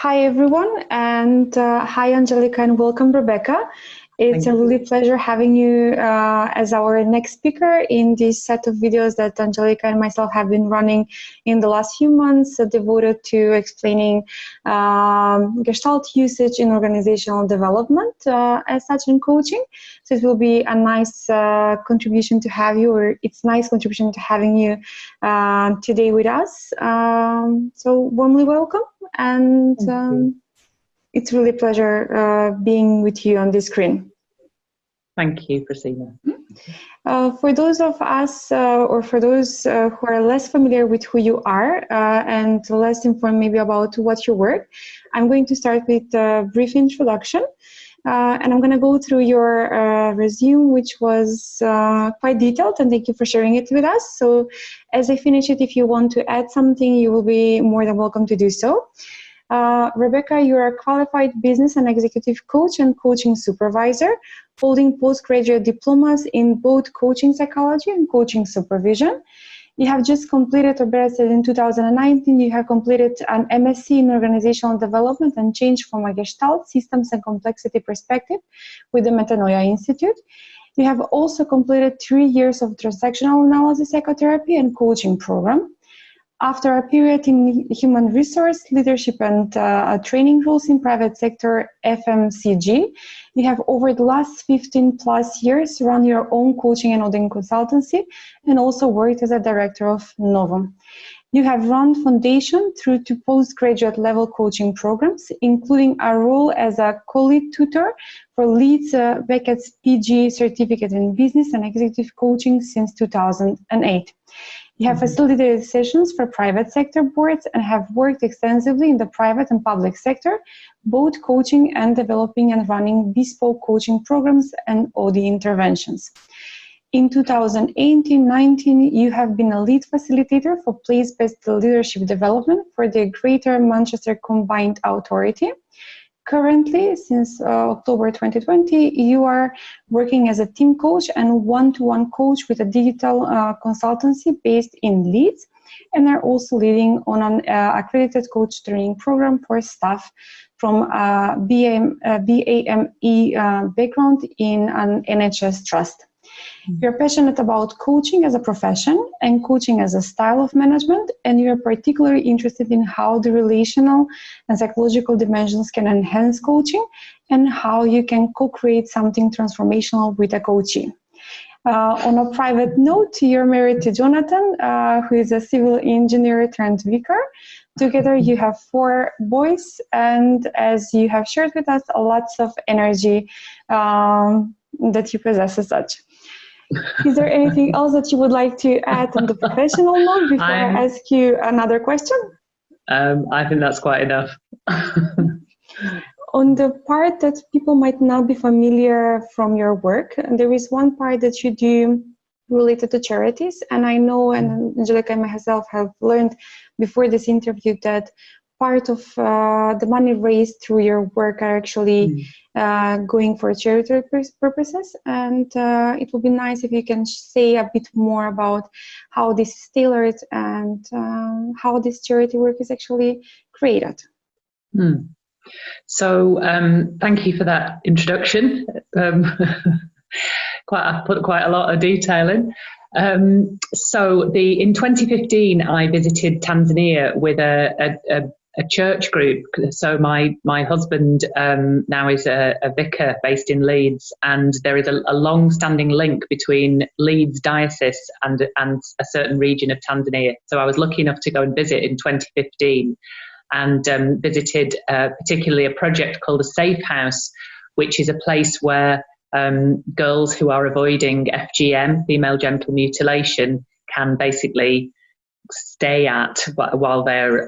Hi everyone, and hi Angelica, and welcome Rebecca. It's a really pleasure having you as our next speaker in this set of videos that Angelica and myself have been running in the last few months, devoted to explaining Gestalt usage in organizational development as such in coaching. So it will be a nice contribution to have you, or it's nice contribution to having you today with us. So warmly welcome, and it's really a pleasure being with you on this screen. Thank you, Priscilla. For those of us, or for those who are less familiar with who you are and less informed maybe about what you work, I'm going to start with a brief introduction. And I'm going to go through your resume, which was quite detailed, and thank you for sharing it with us. So as I finish it, if you want to add something, you will be more than welcome to do so. Rebecca, you're a qualified business and executive coach and coaching supervisor, holding postgraduate diplomas in both coaching psychology and coaching supervision. You have just completed, or better said, in 2019, you have completed an M.Sc in Organizational Development and Change from a Gestalt, Systems and Complexity perspective with the Metanoia Institute. You have also completed 3 years of Transactional Analysis, psychotherapy and coaching program. After a period in human resource leadership and training roles in private sector FMCG, you have over the last 15 plus years run your own coaching and OD consultancy and also worked as a director of Novum. You have run foundation through to postgraduate level coaching programs, including a role as a co-lead tutor for Leeds-Beckett's PG certificate in business and executive coaching since 2008. You have facilitated sessions for private sector boards and have worked extensively in the private and public sector, both coaching and developing and running bespoke coaching programs and OD interventions. In 2018-19, you have been a lead facilitator for place-based leadership development for the Greater Manchester Combined Authority. Currently, since October 2020, you are working as a team coach and one-to-one coach with a digital consultancy based in Leeds, and are also leading on an accredited coach training program for staff from BAME background in an NHS Trust. You're passionate about coaching as a profession and coaching as a style of management, and you're particularly interested in how the relational and psychological dimensions can enhance coaching and how you can co-create something transformational with a coachee. On a private note, you're married to Jonathan, who is a civil engineer turned vicar. Together you have 4 boys, and as you have shared with us, lots of energy that you possess as such. Is there anything else that you would like to add on the professional note before I ask you another question? I think that's quite enough. On the part that people might not be familiar from your work, there is one part that you do related to charities, and I know, and Angelica and myself have learned before this interview that part of the money raised through your work are actually going for charitable purposes, and it would be nice if you can say a bit more about how this is tailored and how this charity work is actually created. So thank you for that introduction. I put quite a lot of detail in. So in 2015, I visited Tanzania with a church group. So my husband now is a vicar based in Leeds, and there is a long-standing link between Leeds diocese and a certain region of Tanzania. So I was lucky enough to go and visit in 2015, and visited particularly a project called a Safe House, which is a place where girls who are avoiding FGM, female genital mutilation, can basically stay at while they're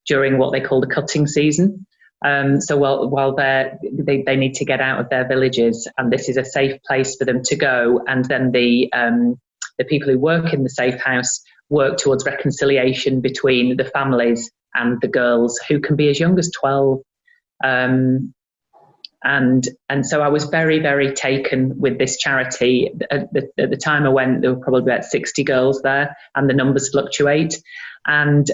during what they call the cutting season. So while they need to get out of their villages, and this is a safe place for them to go, and then the people who work in the Safe House work towards reconciliation between the families and the girls, who can be as young as 12. And so I was very, very taken with this charity. At the time I went, there were probably about 60 girls there, and the numbers fluctuate. And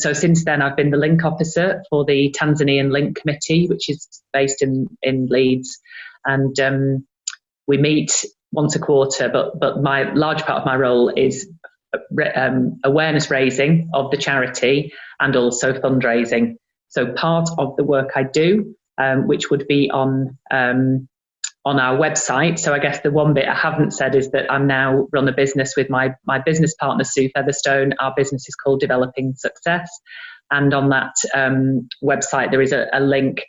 so since then, I've been the link officer for the Tanzanian Link Committee, which is based in Leeds. And we meet once a quarter, but my large part of my role is awareness raising of the charity and also fundraising. So part of the work I do, which would be on our website. So I guess the one bit I haven't said is that I'm now run a business with my business partner, Sue Featherstone. Our business is called Developing Success. And on that website, there is a link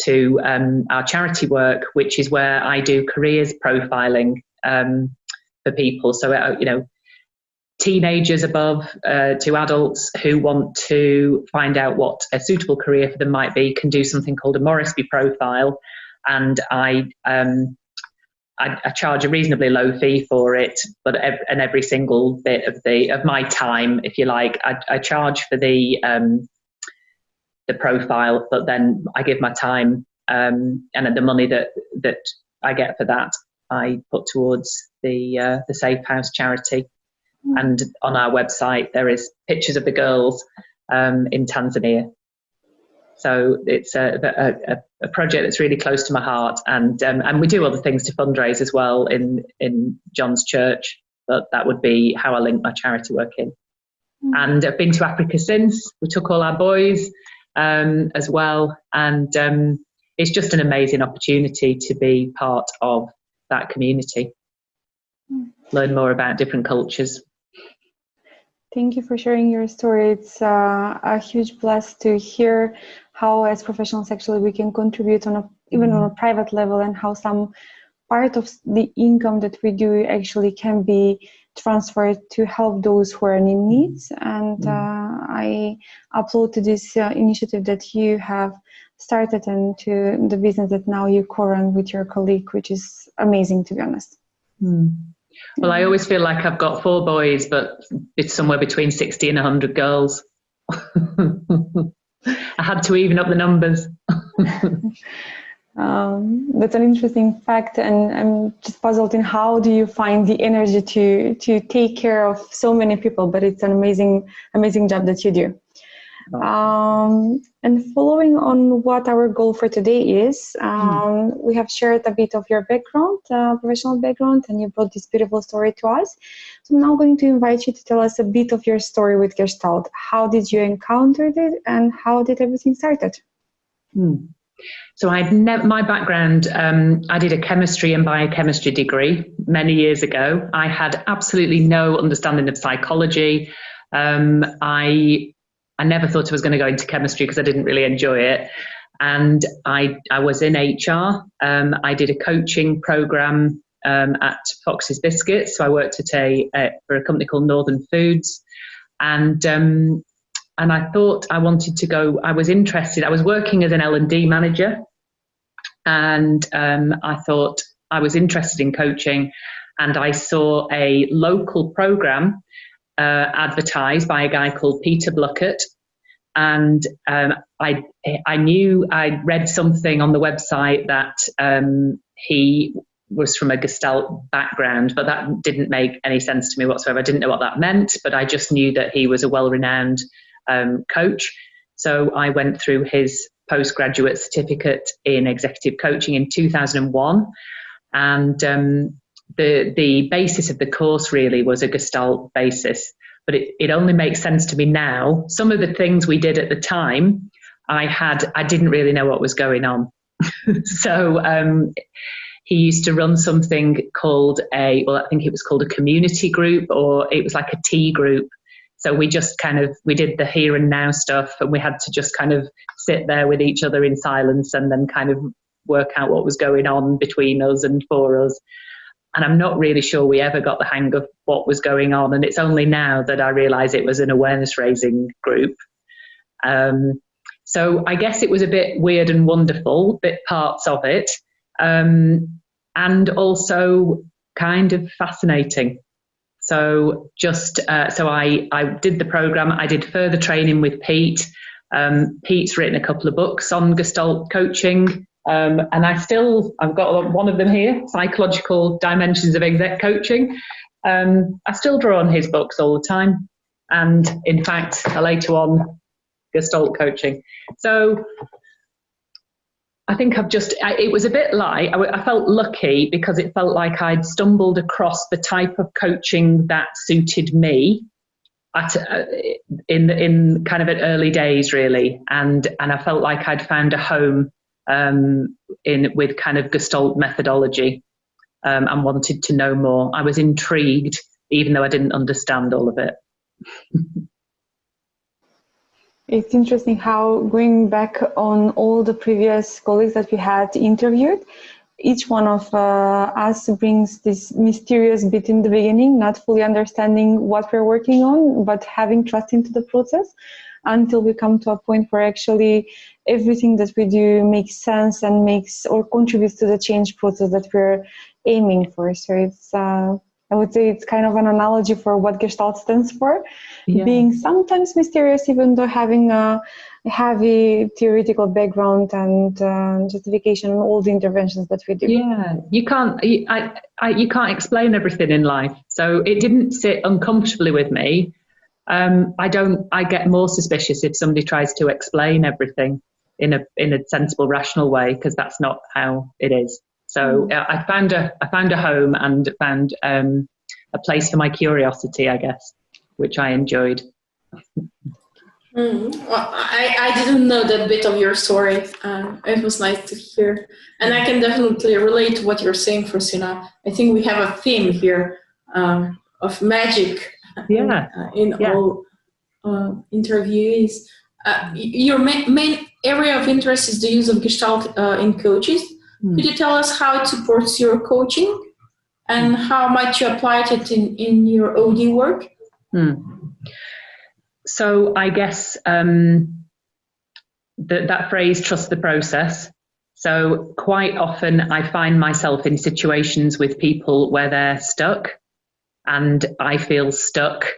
to our charity work, which is where I do careers profiling for people. So, teenagers above to adults who want to find out what a suitable career for them might be can do something called a Moresby profile. And I charge a reasonably low fee for it, but every single bit of my time, if you like, I charge for the profile, but then I give my time and the money that I get for that I put towards the Safe House charity. And on our website there is pictures of the girls in Tanzania. So it's a project that's really close to my heart, and we do other things to fundraise as well in John's church, but that would be how I link my charity work in. And I've been to Africa since. We took all our boys as well, and it's just an amazing opportunity to be part of that community, learn more about different cultures. Thank you for sharing your story. It's a huge bless to hear how, as professionals, actually we can contribute even on a private level, and how some part of the income that we do actually can be transferred to help those who are in needs. And I applaud to this initiative that you have started, and to the business that now you co-run with your colleague, which is amazing, to be honest. Well, I always feel like I've got 4 boys, but it's somewhere between 60 and 100 girls. I had to even up the numbers. That's an interesting fact, and I'm just puzzled in how do you find the energy to take care of so many people, but it's an amazing job that you do. And following on what our goal for today is, we have shared a bit of your background, professional background, and you brought this beautiful story to us. So I'm now going to invite you to tell us a bit of your story with Gestalt. How did you encounter it, and how did everything started? So my background, I did a chemistry and biochemistry degree many years ago. I had absolutely no understanding of psychology. I never thought I was going to go into chemistry because I didn't really enjoy it. And I was in HR. I did a coaching program at Fox's Biscuits. So I worked for a company called Northern Foods. And I thought I wanted to go, I was interested. I was working as an L&D manager. And I thought I was interested in coaching. And I saw a local program advertised by a guy called Peter Bluckett, and I knew I'd read something on the website that he was from a Gestalt background, but that didn't make any sense to me whatsoever. I didn't know what that meant, but I just knew that he was a well-renowned coach. So I went through his postgraduate certificate in executive coaching in 2001, and the basis of the course really was a Gestalt basis, but it only makes sense to me now. Some of the things we did at the time, I didn't really know what was going on. So he used to run something called I think it was called a community group, or it was like a tea group. So we just we did the here and now stuff, and we had to just kind of sit there with each other in silence and then kind of work out what was going on between us and for us. And I'm not really sure we ever got the hang of what was going on. And it's only now that I realise it was an awareness raising group. So I guess it was a bit weird and wonderful, bit parts of it, and also kind of fascinating. So so I did the program. I did further training with Pete. Pete's written a couple of books on Gestalt coaching. And I've got one of them here, Psychological Dimensions of Exec Coaching. I still draw on his books all the time. And in fact, later on, Gestalt coaching. So I think it was a bit like, I felt lucky because it felt like I'd stumbled across the type of coaching that suited me in kind of at early days, really. And I felt like I'd found a home with kind of Gestalt methodology and wanted to know more. I was intrigued, even though I didn't understand all of it. It's interesting how, going back on all the previous colleagues that we had interviewed, each one of us brings this mysterious bit in the beginning, not fully understanding what we're working on, but having trust into the process until we come to a point where actually everything that we do makes sense and makes or contributes to the change process that we're aiming for. So it's, I would say it's kind of an analogy for what Gestalt stands for, being sometimes mysterious, even though having a heavy theoretical background and justification on all the interventions that we do. Yeah, you can't explain everything in life. So it didn't sit uncomfortably with me. I get more suspicious if somebody tries to explain everything in a sensible, rational way, because that's not how it is. So I found a home and found a place for my curiosity, I guess, which I enjoyed. Well, I didn't know that bit of your story. It was nice to hear. And I can definitely relate to what you're saying, Francina. I think we have a theme here of magic in all interviewees. Your main area of interest is the use of Gestalt in coaches. Could you tell us how it supports your coaching and how might you apply it in your OD work? So I guess that phrase, trust the process. So quite often I find myself in situations with people where they're stuck, and I feel stuck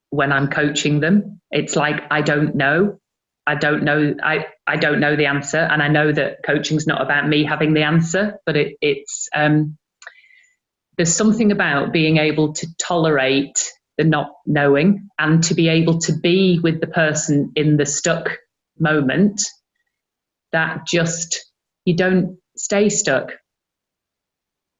when I'm coaching them. It's like, I don't know the answer. And I know that coaching's not about me having the answer, but it's there's something about being able to tolerate the not knowing and to be able to be with the person in the stuck moment, that just, you don't stay stuck,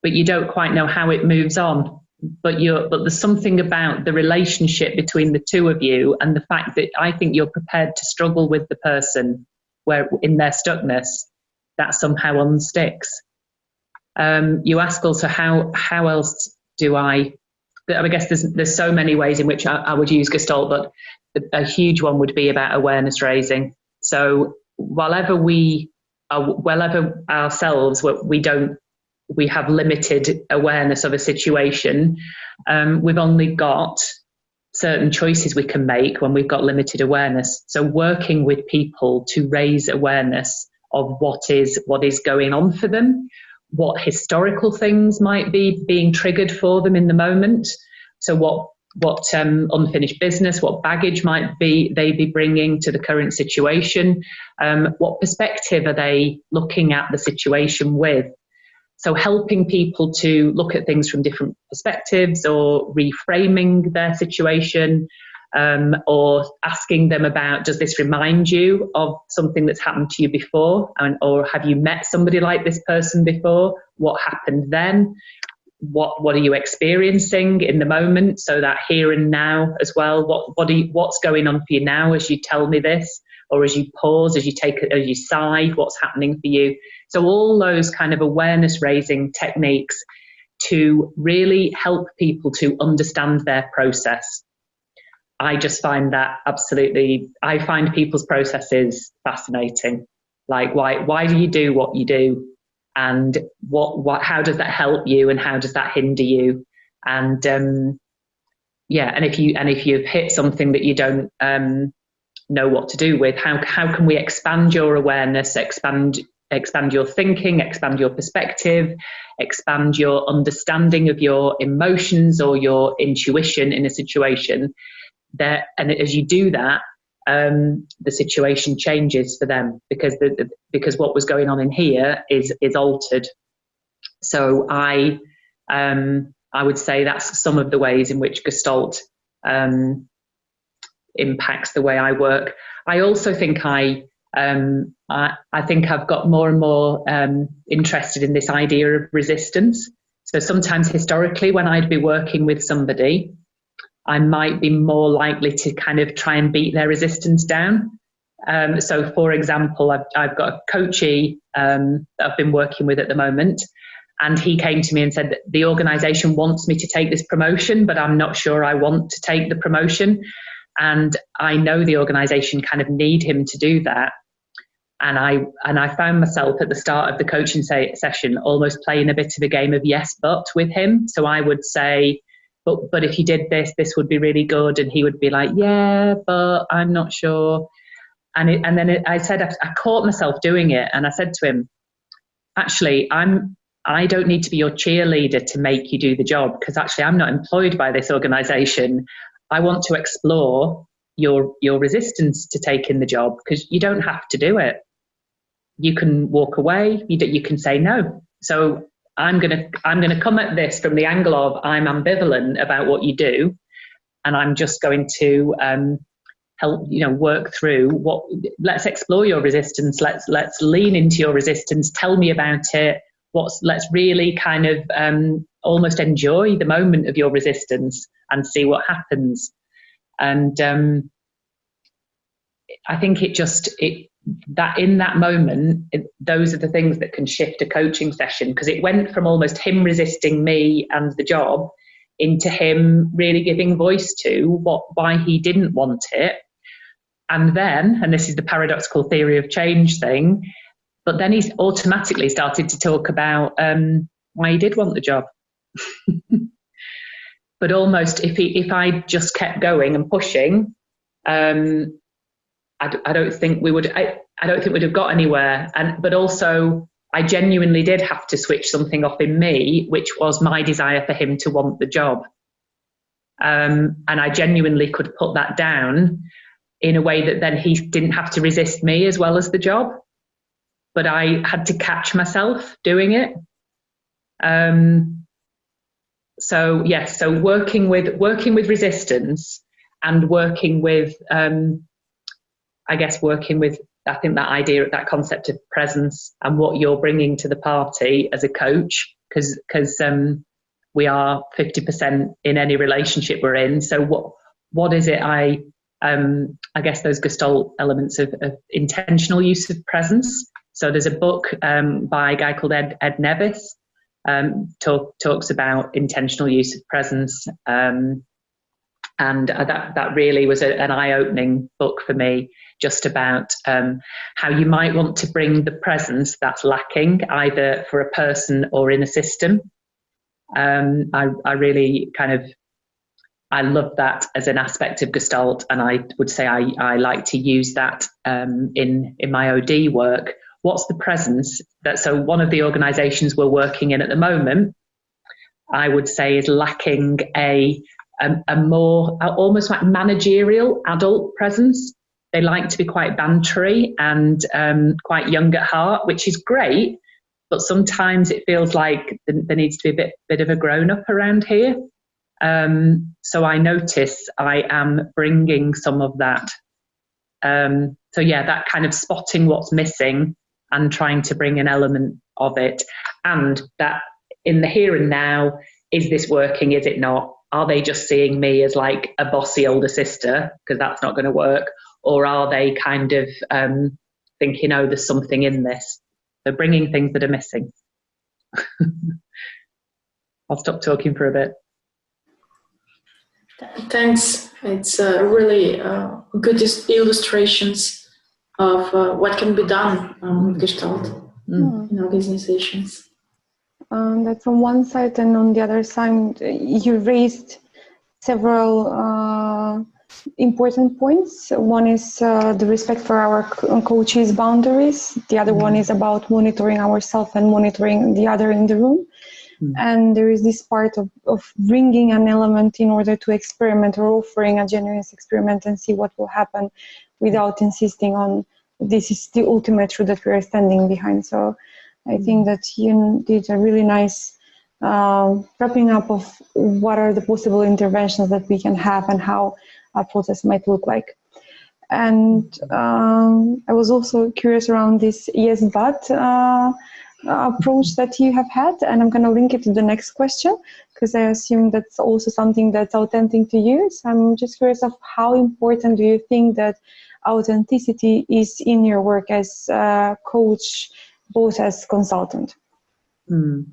but you don't quite know how it moves on. But there's something about the relationship between the two of you and the fact that I think you're prepared to struggle with the person where in their stuckness, that somehow unsticks. You ask also how else do I guess there's so many ways in which I would use Gestalt, but a huge one would be about awareness raising. So wherever ourselves, we have limited awareness of a situation, we've only got certain choices we can make when we've got limited awareness. So working with people to raise awareness of what is going on for them, what historical things might be being triggered for them in the moment. So what unfinished business, what baggage might they be bringing to the current situation, what perspective are they looking at the situation with. So helping people to look at things from different perspectives, or reframing their situation, or asking them about, does this remind you of something that's happened to you before? Or have you met somebody like this person before? What happened then? What are you experiencing in the moment? So that here and now as well, what's going on for you now as you tell me this, or as you pause, as you sigh, what's happening for you? So all those kind of awareness raising techniques to really help people to understand their process. I just find that I find people's processes fascinating. Like, why do you do what you do? And how does that help you, and how does that hinder you? And and if you've hit something that you don't know what to do with, how can we expand your awareness, expand your thinking, expand your perspective, expand your understanding of your emotions or your intuition in a situation? And as you do that, the situation changes for them, because because what was going on in here is altered. So I would say that's some of the ways in which Gestalt impacts the way I work. I also think I think I've got more and more interested in this idea of resistance. So sometimes historically, when I'd be working with somebody, I might be more likely to kind of try and beat their resistance down. So for example, I've got a coachee that I've been working with at the moment, and he came to me and said that the organisation wants me to take this promotion, but I'm not sure I want to take the promotion. And I know the organisation kind of need him to do that. And I found myself at the start of the coaching session almost playing a bit of a game of yes, but with him. So I would say, but if you did this, this would be really good. And he would be like, yeah, but I'm not sure. And then I said, I caught myself doing it. And I said to him, actually, I don't need to be your cheerleader to make you do the job, because actually I'm not employed by this organisation. I want to explore your resistance to taking the job, because you don't have to do it. You can walk away. You can say no. So I'm gonna come at this from the angle of I'm ambivalent about what you do, and I'm just going to help work through what. Let's explore your resistance. Let's lean into your resistance. Tell me about it. Let's really kind of almost enjoy the moment of your resistance and see what happens. And I think that in that moment, those are the things that can shift a coaching session, because it went from almost him resisting me and the job into him really giving voice to why he didn't want it. And then, and this is the paradoxical theory of change thing, but then he's automatically started to talk about why he did want the job. But almost if I just kept going and pushing, I don't think we would. I don't think we'd have got anywhere. But also, I genuinely did have to switch something off in me, which was my desire for him to want the job. And I genuinely could put that down in a way that then he didn't have to resist me as well as the job. But I had to catch myself doing it. So yes, so working with resistance and working with. I think that idea, that concept of presence and what you're bringing to the party as a coach, because we are 50% in any relationship we're in. So what is it? I guess those Gestalt elements of intentional use of presence. So there's a book by a guy called Ed Nevis, talks about intentional use of presence, and that really was an eye-opening book for me, just about how you might want to bring the presence that's lacking, either for a person or in a system. I really I love that as an aspect of Gestalt, and I would say I like to use that in my OD work. What's the presence? So one of the organisations we're working in at the moment, I would say, is lacking a more almost like managerial adult presence. They like to be quite bantery and quite young at heart, which is great, but sometimes it feels like there needs to be a bit of a grown-up around here. So I notice I am bringing some of that. So yeah, that kind of spotting what's missing and trying to bring an element of it. And that in the here and now, is this working, is it not? Are they just seeing me as like a bossy older sister? Because that's not going to work. Or are they kind of thinking, oh, there's something in this? So bringing things that are missing. I'll stop talking for a bit. Thanks. It's really good illustrations of what can be done with Gestalt in organizations. That's on one side, and on the other side, you raised several important points. One is the respect for our coaches' boundaries. The other one is about monitoring ourselves and monitoring the other in the room. And there is this part of bringing an element in order to experiment, or offering a genuine experiment and see what will happen, without insisting on this is the ultimate truth that we are standing behind. So I think that you did a really nice wrapping up of what are the possible interventions that we can have and how a process might look like. And I was also curious around this yes but approach that you have had, and I'm going to link it to the next question, because I assume that's also something that's authentic to you. So I'm just curious of how important do you think that authenticity is in your work as a coach, both as consultant? For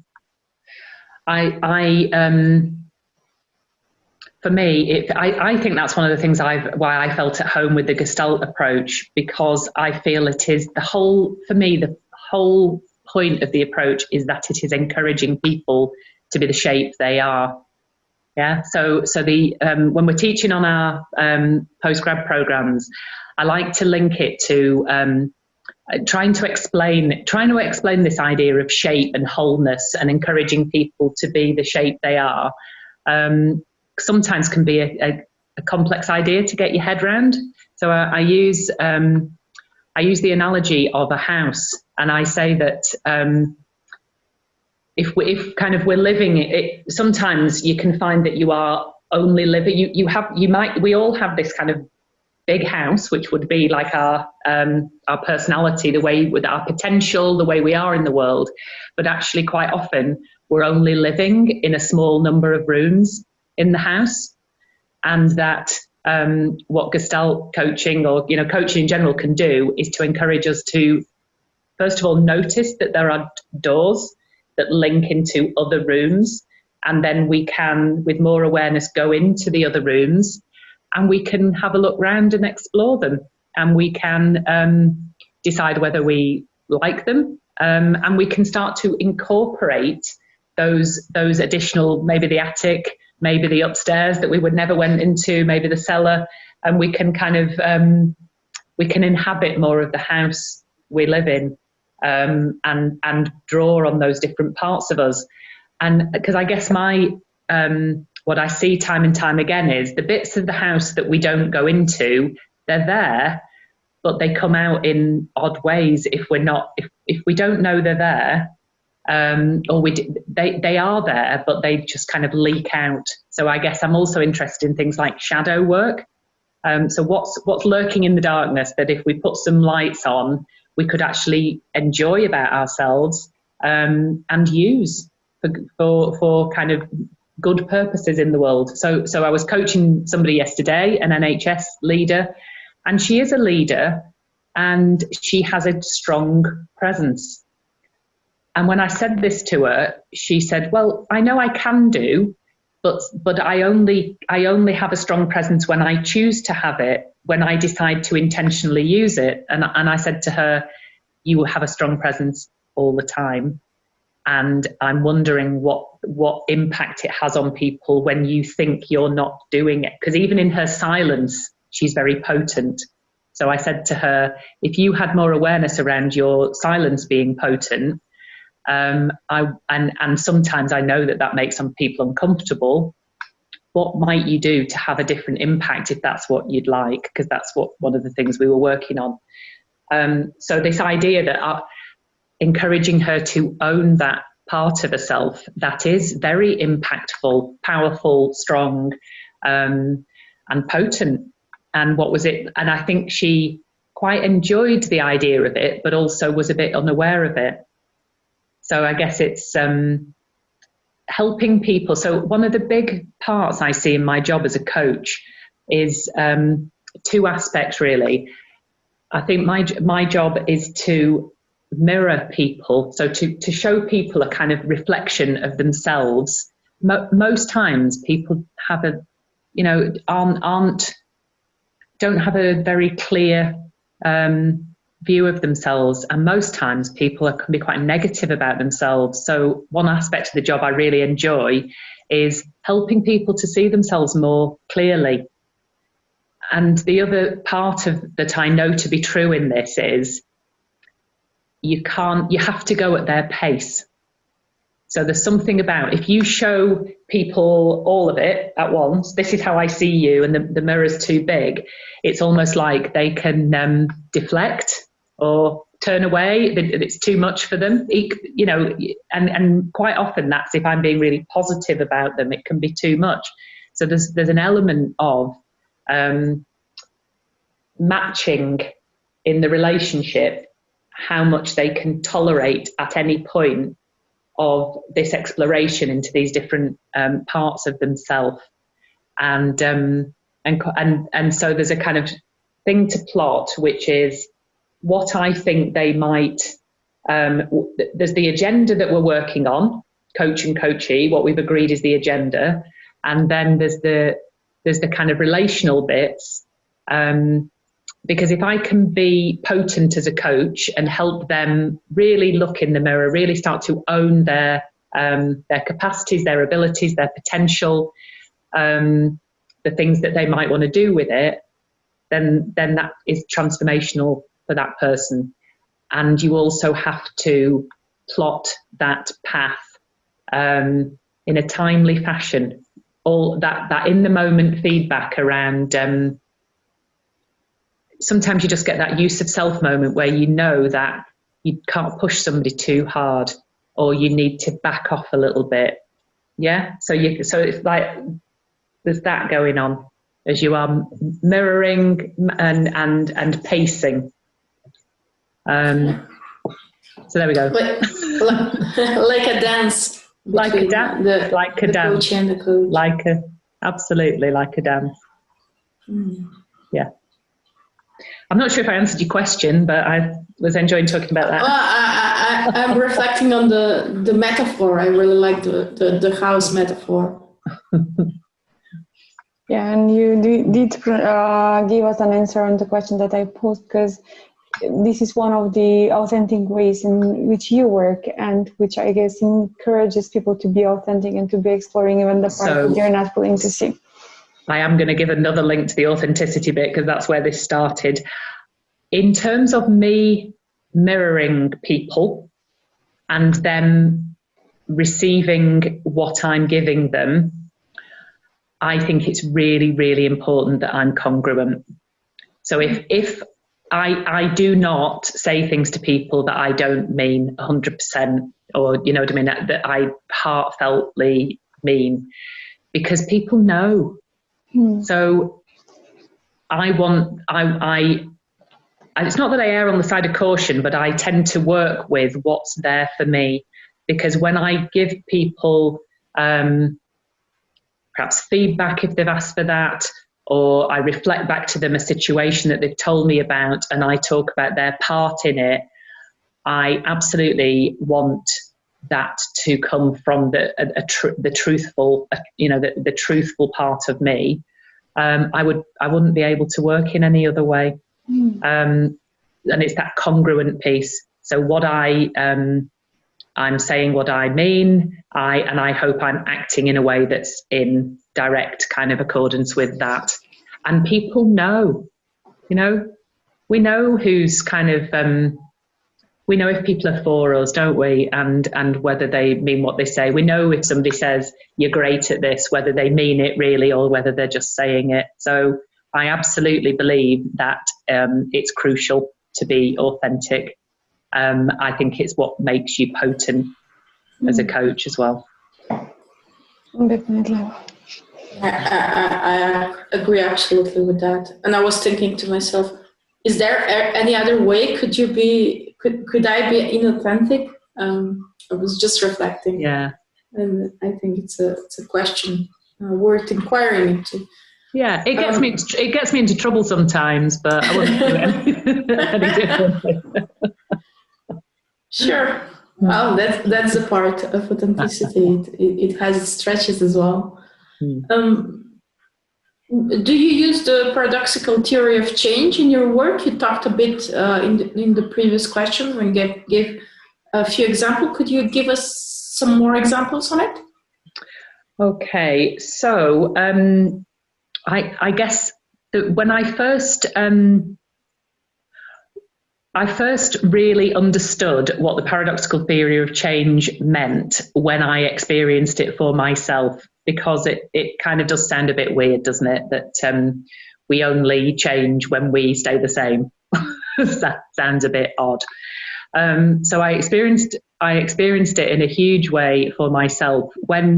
me, I think that's one of the things why I felt at home with the Gestalt approach, because I feel it is the whole point of the approach is that it is encouraging people to be the shape they are. Yeah. So the when we're teaching on our postgrad programs, I like to link it to trying to explain this idea of shape and wholeness, and encouraging people to be the shape they are. Sometimes can be a complex idea to get your head around. So I use the analogy of a house, and I say that if we're living it, sometimes you can find that you are only living. We all have this kind of big house, which would be like our personality, the way with our potential, the way we are in the world. But actually, quite often we're only living in a small number of rooms in the house, and that what Gestalt coaching, or coaching in general, can do is to encourage us to, first of all, notice that there are doors that link into other rooms, and then we can, with more awareness, go into the other rooms, and we can have a look round and explore them, and we can decide whether we like them, and we can start to incorporate those additional, maybe the attic, maybe the upstairs that we would never went into, maybe the cellar, and we can kind of we can inhabit more of the house we live in, and draw on those different parts of us. And because I guess what I see time and time again is the bits of the house that we don't go into, they're there, but they come out in odd ways if we don't know they're there. Or they are there, but they just kind of leak out. So I guess I'm also interested in things like shadow work. So what's lurking in the darkness that if we put some lights on, we could actually enjoy about ourselves, and use for kind of good purposes in the world. So I was coaching somebody yesterday, an NHS leader, and she is a leader, and she has a strong presence. And when I said this to her, she said, well, I know I can do, but I only have a strong presence when I choose to have it, when I decide to intentionally use it. And I said to her, you will have a strong presence all the time. And I'm wondering what impact it has on people when you think you're not doing it. Because even in her silence, she's very potent. So I said to her, if you had more awareness around your silence being potent, and sometimes I know that makes some people uncomfortable. What might you do to have a different impact if that's what you'd like? Because that's one of the things we were working on. So this idea that encouraging her to own that part of herself that is very impactful, powerful, strong, and potent. And what was it? And I think she quite enjoyed the idea of it, but also was a bit unaware of it. So I guess it's helping people. So one of the big parts I see in my job as a coach is two aspects, really. I think my job is to mirror people, so to show people a kind of reflection of themselves. Most times people have don't have a very clear view of themselves, and most times people can be quite negative about themselves. So one aspect of the job I really enjoy is helping people to see themselves more clearly. And the other part of that I know to be true in this is you have to go at their pace. So there's something about, if you show people all of it at once, this is how I see you, and the mirror's too big, it's almost like they can deflect or turn away. It's too much for them, you know, and quite often that's if I'm being really positive about them, it can be too much. So there's an element of matching in the relationship how much they can tolerate at any point of this exploration into these different parts of themselves, and so there's a kind of thing to plot, which is what I think they might. There's the agenda that we're working on, coach and coachee. What we've agreed is the agenda, and then there's the kind of relational bits. Because if I can be potent as a coach and help them really look in the mirror, really start to own their capacities, their abilities, their potential, the things that they might want to do with it, then that is transformational for that person. And you also have to plot that path in a timely fashion. All that in the moment feedback around. Sometimes you just get that use of self moment where you know that you can't push somebody too hard, or you need to back off a little bit. Yeah. So it's like there's that going on as you are mirroring and pacing. So there we go. Like a dance. Like a dance. Like a dance. Coach and the coach. Absolutely like a dance. Yeah. I'm not sure if I answered your question, but I was enjoying talking about that. I'm reflecting on the metaphor. I really like the house metaphor. Yeah, and you did give us an answer on the question that I posed, because this is one of the authentic ways in which you work, and which I guess encourages people to be authentic and to be exploring even the part that they're not willing to see. I am going to give another link to the authenticity bit, because that's where this started. In terms of me mirroring people and them receiving what I'm giving them, I think it's really, really important that I'm congruent. So if I do not say things to people that I don't mean 100%, or, you know what I mean, that I heartfeltly mean, because people know. So it's not that I err on the side of caution, but I tend to work with what's there for me, because when I give people perhaps feedback if they've asked for that, or I reflect back to them a situation that they've told me about and I talk about their part in it, I absolutely want that to come from the truthful, the truthful part of me. I wouldn't be able to work in any other way. And it's that congruent piece. So what I'm saying what I mean, and I hope I'm acting in a way that's in direct kind of accordance with that. And people know, we know who's kind of, we know if people are for us, don't we? And whether they mean what they say. We know if somebody says, you're great at this, whether they mean it really or whether they're just saying it. So I absolutely believe that it's crucial to be authentic. I think it's what makes you potent as a coach as well. Definitely. I agree absolutely with that. And I was thinking to myself, is there any other way? Could I be inauthentic? I was just reflecting. Yeah. And I think it's a question worth inquiring into. Yeah, it gets me into trouble sometimes, but I wouldn't do it any differently. Sure. Well, that's a part of authenticity. It has its stretches as well. Do you use the paradoxical theory of change in your work? You talked a bit in the previous question when you gave a few examples. Could you give us some more examples on it? Okay, so I guess that when I first I first really understood what the paradoxical theory of change meant when I experienced it for myself, because it kind of does sound a bit weird, doesn't it? That we only change when we stay the same. That sounds a bit odd. So I experienced it in a huge way for myself when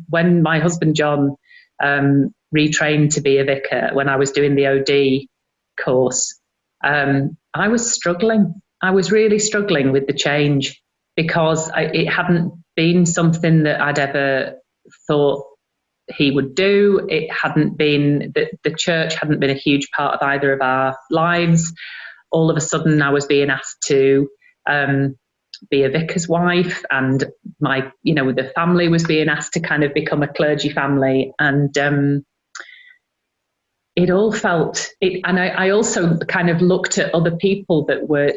my husband John retrained to be a vicar, when I was doing the OD course. I was struggling. I was really struggling with the change, because it hadn't been something that I'd ever thought he would do. It hadn't been, the church hadn't been a huge part of either of our lives. All of a sudden I was being asked to be a vicar's wife, and the family was being asked to kind of become a clergy family, and it all felt it. And I also kind of looked at other people that were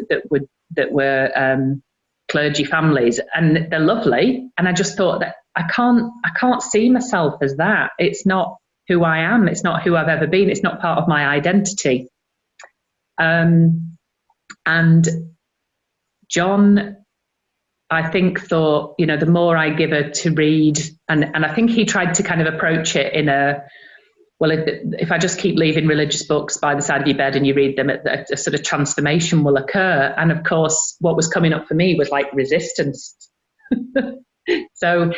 clergy families, and they're lovely, and I just thought that I can't see myself as that. It's not who I am. It's not who I've ever been. It's not part of my identity. And John, I think, thought, the more I give her to read, and I think he tried to kind of approach it in a, well, if I just keep leaving religious books by the side of your bed and you read them, a sort of transformation will occur. And of course, what was coming up for me was like resistance. So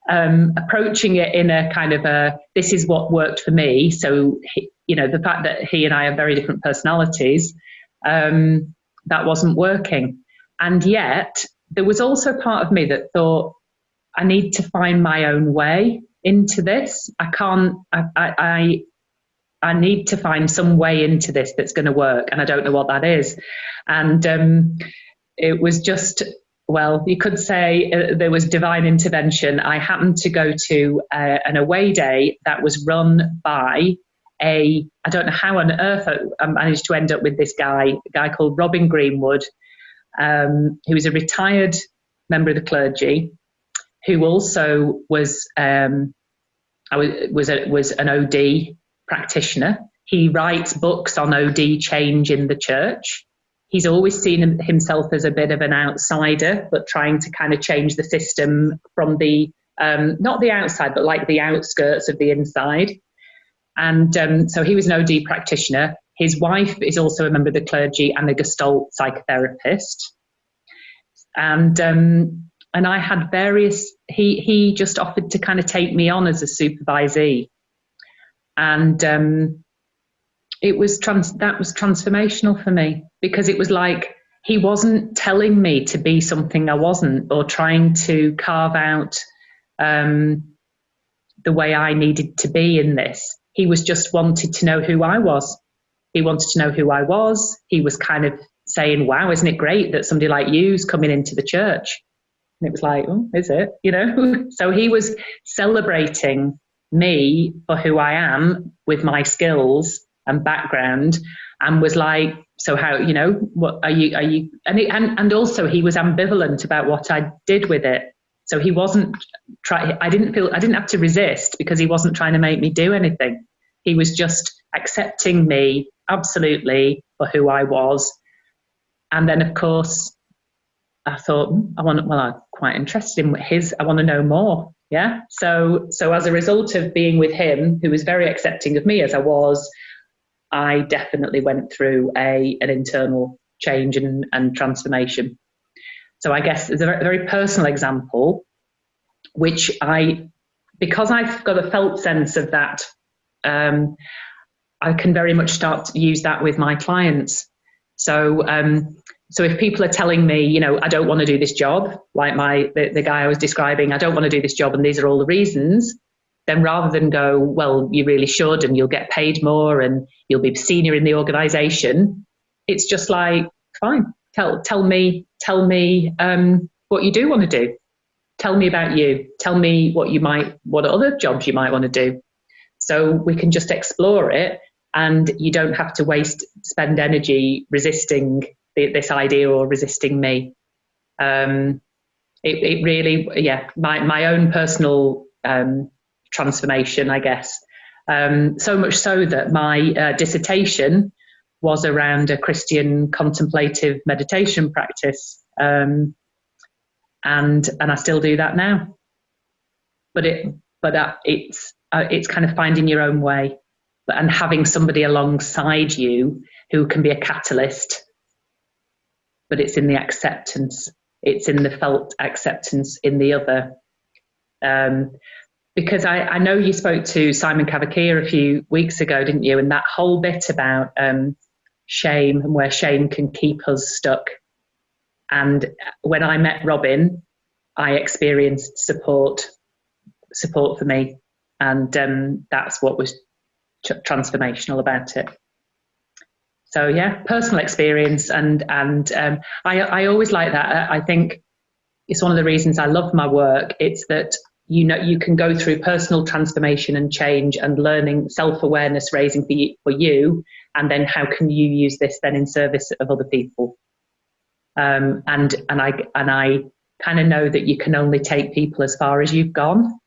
approaching it in a kind of this is what worked for me. So, the fact that he and I have very different personalities, that wasn't working. And yet there was also part of me that thought, I need to find my own way into this. I need to find some way into this that's going to work, and I don't know what that is. And it was just, well, you could say there was divine intervention. I happened to go to an away day that was run by I don't know how on earth I managed to end up with this guy, a guy called Robin Greenwood, who was a retired member of the clergy, who also was an OD practitioner. He writes books on OD change in the church. He's always seen himself as a bit of an outsider, but trying to kind of change the system from the, not the outside, but like the outskirts of the inside. And so he was an OD practitioner. His wife is also a member of the clergy and a Gestalt psychotherapist. And I had various, he just offered to kind of take me on as a supervisee. And that was transformational for me, because it was like he wasn't telling me to be something I wasn't, or trying to carve out the way I needed to be in this. He was just wanted to know who I was. He wanted to know who I was. He was kind of saying, wow, isn't it great that somebody like you's coming into the church? And it was like, oh, is it? So he was celebrating me for who I am with my skills and background, and was like, so how, what are you, and also he was ambivalent about what I did with it. So he wasn't I didn't have to resist, because he wasn't trying to make me do anything. He was just accepting me absolutely for who I was. And then of course I thought, I'm quite interested in I want to know more. Yeah. So as a result of being with him, who was very accepting of me as I was, I definitely went through an internal change and transformation. So I guess there's a very personal example, which because I've got a felt sense of that, I can very much start to use that with my clients. So if people are telling me, I don't want to do this job, like the guy I was describing, I don't want to do this job and these are all the reasons, then rather than go, well, you really should, and you'll get paid more and you'll be senior in the organisation, it's just like, fine, tell me what you do want to do. Tell me about you. Tell me what other jobs you might want to do. So we can just explore it, and you don't have to spend energy resisting this idea or resisting me. It really, my own personal transformation, I guess. So much so that my dissertation was around a Christian contemplative meditation practice, and I still do that now. But it's kind of finding your own way, and having somebody alongside you who can be a catalyst. But it's in the acceptance. It's in the felt acceptance in the other. Because I know you spoke to Simon Cavaccia a few weeks ago, didn't you? And that whole bit about shame and where shame can keep us stuck. And when I met Robin, I experienced support for me. And that's what was transformational about it. So yeah, personal experience, and I always like that. I think it's one of the reasons I love my work. It's that, you know, you can go through personal transformation and change and learning, self-awareness raising for you, and then how can you use this then in service of other people? And I kind of know that you can only take people as far as you've gone.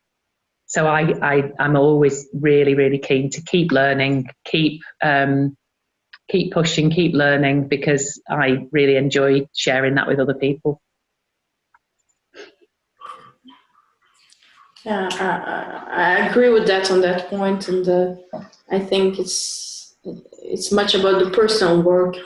So I'm always really, really keen to keep learning, keep pushing, keep learning, because I really enjoy sharing that with other people. Yeah, I agree with that on that point, and I think it's much about the personal work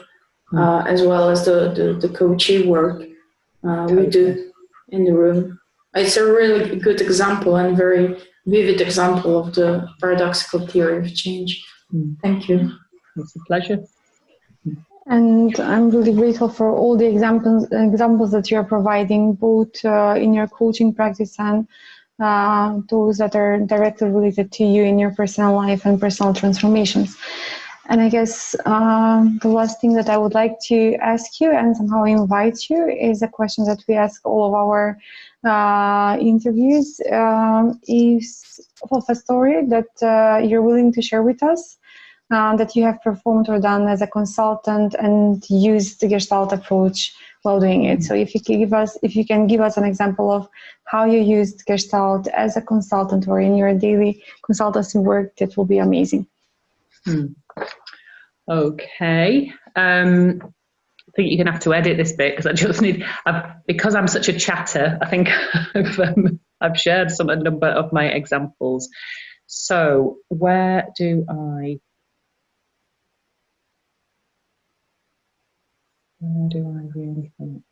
as well as the coachee work we do in the room. It's a really good example and very vivid example of the paradoxical theory of change. Thank you. It's a pleasure. And I'm really grateful for all the examples that you're providing, both in your coaching practice and those that are directly related to you in your personal life and personal transformations. And I guess the last thing that I would like to ask you and somehow invite you is a question that we ask all of our interviews, is of a story that you're willing to share with us, that you have performed or done as a consultant and used the Gestalt approach while doing it. So if you can give us an example of how you used Gestalt as a consultant or in your daily consultancy work, that will be amazing. Okay. I think you're going to have to edit this bit, because I just because I'm such a chatter, I think I've shared a number of my examples. So where do I really think?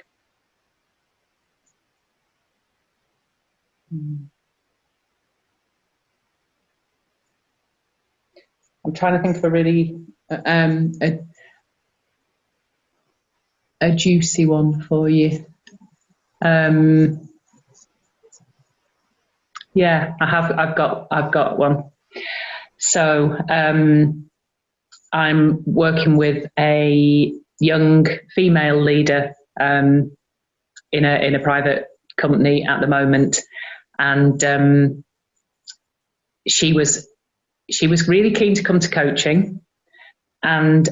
I'm trying to think of a really a juicy one for you. Yeah, I've got one. So I'm working with a young female leader in a private company at the moment, and she was really keen to come to coaching, and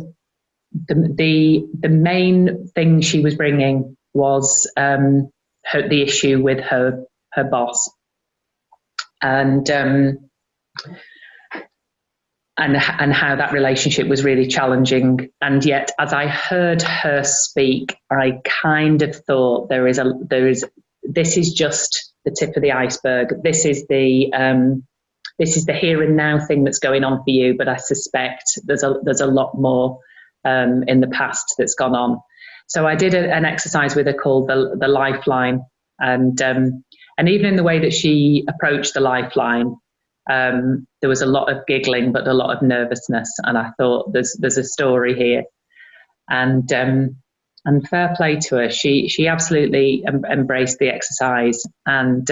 the main thing she was bringing was the issue with her boss, and how that relationship was really challenging. And yet, as I heard her speak, I kind of thought this is just the tip of the iceberg. This is the here and now thing that's going on for you, but I suspect there's a lot more in the past that's gone on. So I did an exercise with her called the lifeline, and even in the way that she approached the lifeline, there was a lot of giggling, but a lot of nervousness, and I thought there's a story here, and fair play to her. She absolutely embraced the exercise, and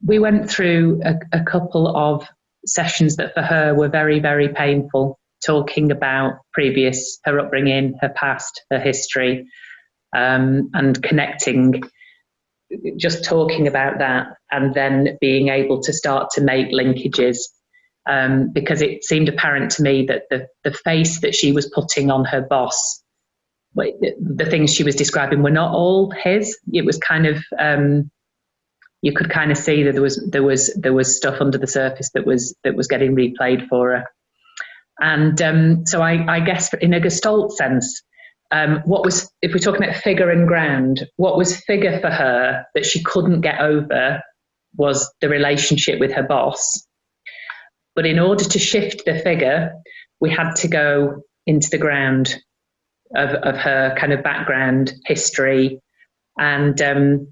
we went through a couple of sessions that for her were very, very painful, talking about her upbringing, her past, her history, and connecting, just talking about that, and then being able to start to make linkages, because it seemed apparent to me that the face that she was putting on her boss, the things she was describing were not all his. It was kind of, you could kind of see that there was stuff under the surface that was getting replayed for her. And so I guess in a Gestalt sense, if we're talking about figure and ground, what was figure for her that she couldn't get over was the relationship with her boss. But in order to shift the figure, we had to go into the ground of her kind of background, history, and the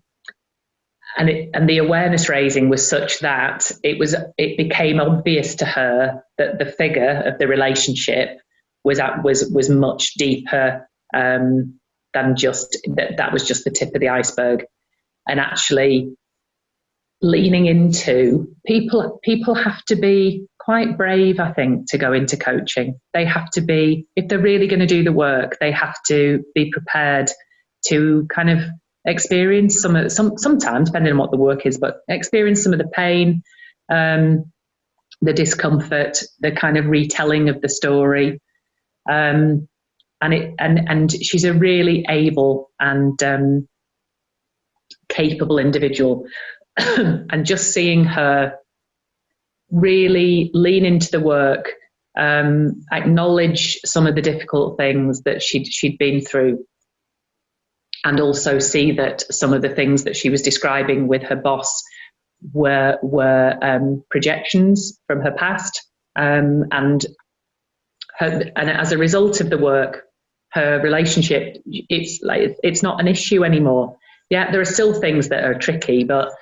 awareness raising was such that it became obvious to her that the figure of the relationship was much deeper than just that was just the tip of the iceberg. And actually leaning into people have to be quite brave, I think, to go into coaching. They have to be, if they're really going to do the work, they have to be prepared to kind of experience sometimes, depending on what the work is, but experience some of the pain, the discomfort, the kind of retelling of the story. And she's a really able and capable individual. And just seeing her really lean into the work, acknowledge some of the difficult things that she'd been through, and also see that some of the things that she was describing with her boss were projections from her past, and as a result of the work, her relationship, it's not an issue anymore. Yeah, there are still things that are tricky, but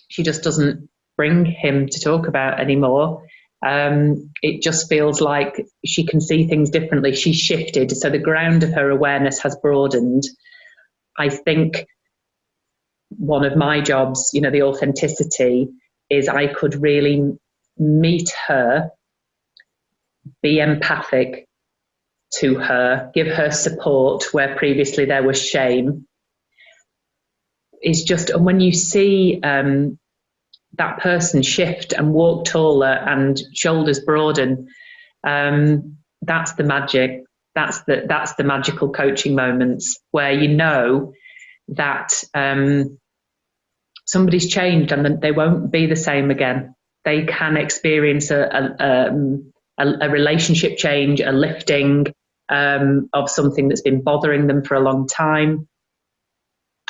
she just doesn't bring him to talk about anymore. It just feels like she can see things differently. She's shifted, so the ground of her awareness has broadened. I think one of my jobs, the authenticity, is I could really meet her, be empathic to her, give her support where previously there was shame. It's just, and when you see that person shift and walk taller and shoulders broaden, that's the magic. That's the magical coaching moments where you know that somebody's changed and they won't be the same again. They can experience a relationship change, a lifting of something that's been bothering them for a long time.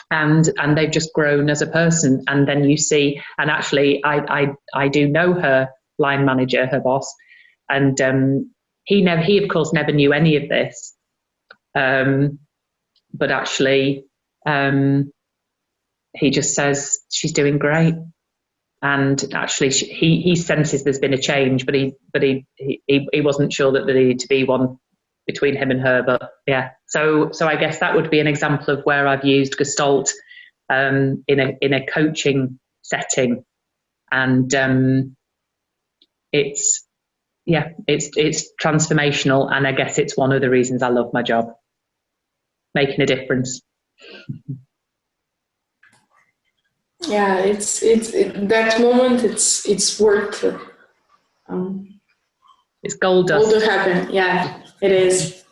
And they've just grown as a person. And then you see, and actually I do know her line manager, her boss, and he of course never knew any of this, but actually he just says she's doing great. And actually he senses there's been a change, but he wasn't sure that there needed to be one between him and her. But yeah, so I guess that would be an example of where I've used Gestalt in a coaching setting, and it's transformational, and I guess it's one of the reasons I love my job, making a difference. Yeah, it's that moment. It's worth. It's gold dust. All to happen. Yeah, it is.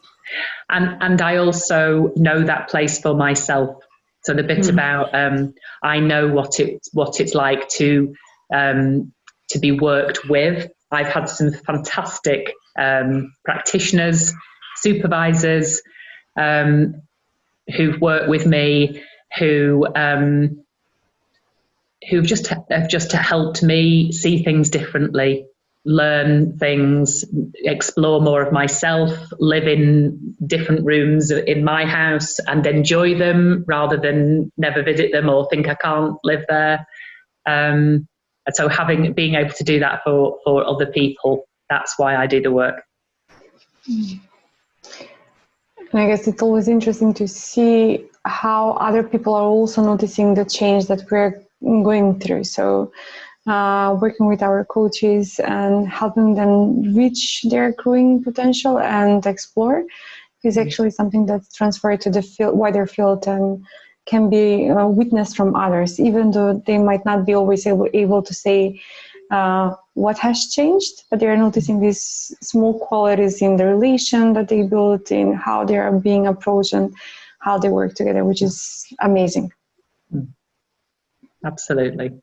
And I also know that place for myself. So the bit about I know what it's like to be worked with. I've had some fantastic practitioners, supervisors who've worked with me, who've just helped me see things differently, learn things, explore more of myself, live in different rooms in my house and enjoy them rather than never visit them or think I can't live there. And so being able to do that for other people, that's why I do the work. And I guess it's always interesting to see how other people are also noticing the change that we're going through. So working with our coaches and helping them reach their growing potential and explore is actually something that's transferred to the wider field and can be witnessed from others, even though they might not be always able to say what has changed, but they're noticing these small qualities in the relation that they built, in how they are being approached and how they work together, which is amazing. Absolutely.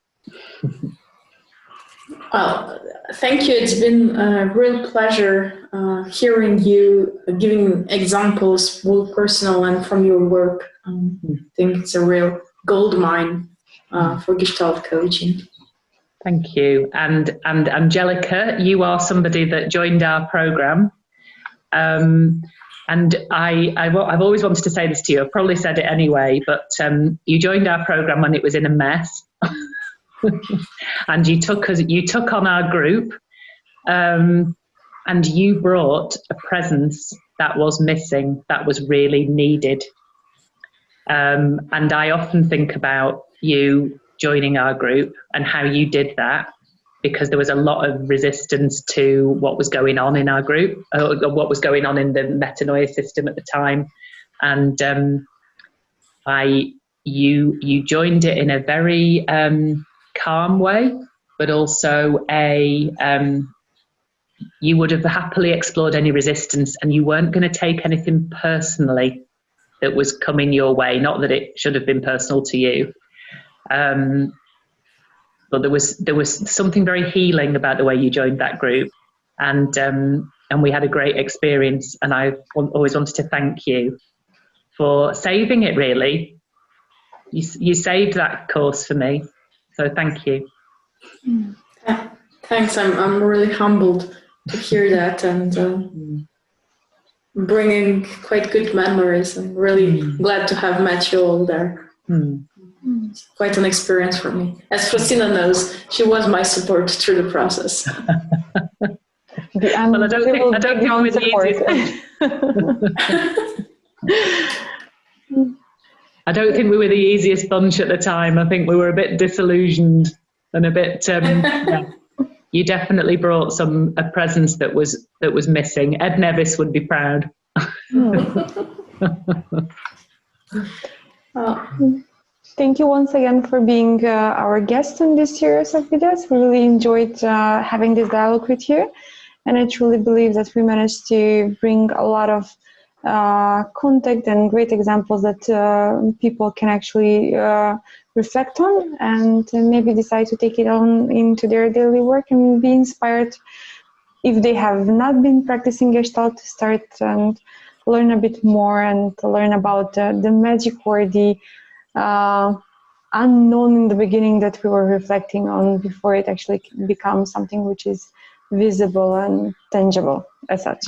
Well, thank you. It's been a real pleasure hearing you giving examples, both personal and from your work. I think it's a real gold mine for Gestalt coaching. Thank you. And Angelica, you are somebody that joined our program. And I've always wanted to say this to you. I've probably said it anyway, but you joined our program when it was in a mess. And you took on our group, and you brought a presence that was missing, that was really needed. And I often think about you joining our group and how you did that, because there was a lot of resistance to what was going on in our group, or what was going on in the Metanoia system at the time. And you joined it in a very calm way, but also you would have happily explored any resistance, and you weren't going to take anything personally that was coming your way. Not that it should have been personal to you, but there was something very healing about the way you joined that group, and we had a great experience. And I always wanted to thank you for saving it. Really, you saved that course for me. So thank you. Thanks. I'm really humbled to hear that, and bringing quite good memories. I'm really glad to have met you all there. It's quite an experience for me. As Christina knows, she was my support through the process. Well, I don't think we were the easiest. I don't think we were the easiest bunch at the time. I think we were a bit disillusioned and a bit. Yeah. You definitely brought a presence that was missing. Ed Nevis would be proud. Thank you once again for being our guest in this series of videos. We really enjoyed having this dialogue with you, and I truly believe that we managed to bring a lot of contact and great examples that people can actually reflect on, and maybe decide to take it on into their daily work and be inspired, if they have not been practicing Gestalt, to start and learn a bit more and to learn about the magic or the unknown in the beginning that we were reflecting on before it actually becomes something which is visible and tangible as such.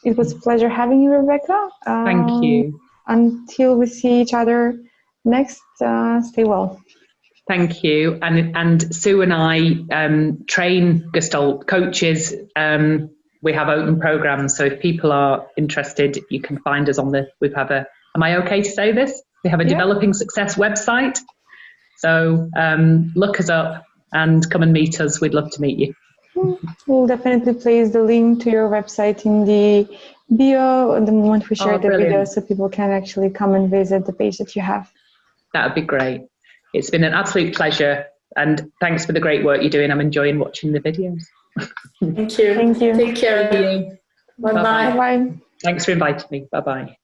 It was a pleasure having you, Rebecca. Thank you. Until we see each other next, stay well. Thank you. And Sue and I train Gestalt coaches. We have open programs, so if people are interested, you can find us on am I okay to say this? We have a Developing Success website. So look us up and come and meet us. We'd love to meet you. We'll definitely place the link to your website in the bio the moment we share the video, so people can actually come and visit the page that you have. That would be great. It's been an absolute pleasure, and thanks for the great work you're doing. I'm enjoying watching the videos. Thank you. Thank you. Take care. Bye-bye. Bye-bye. Thanks for inviting me. Bye-bye.